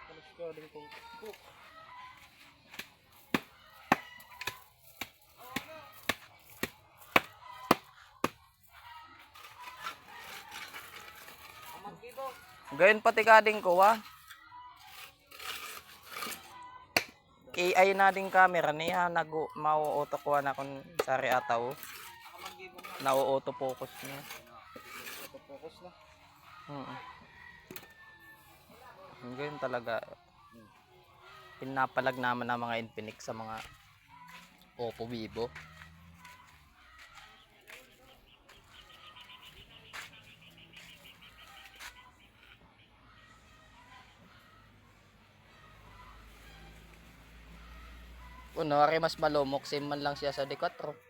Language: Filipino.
Alas ka din kung cook. Gayon pati kading ko wa. AI na din camera niya mauuto ko na kung sari ataw. Nauuto focus niya. Focus na. Gayon talaga. Pinapalag naman ng mga Infinix sa mga Oppo, Vivo. Kunwari mas malumok sim man lang siya sa D4.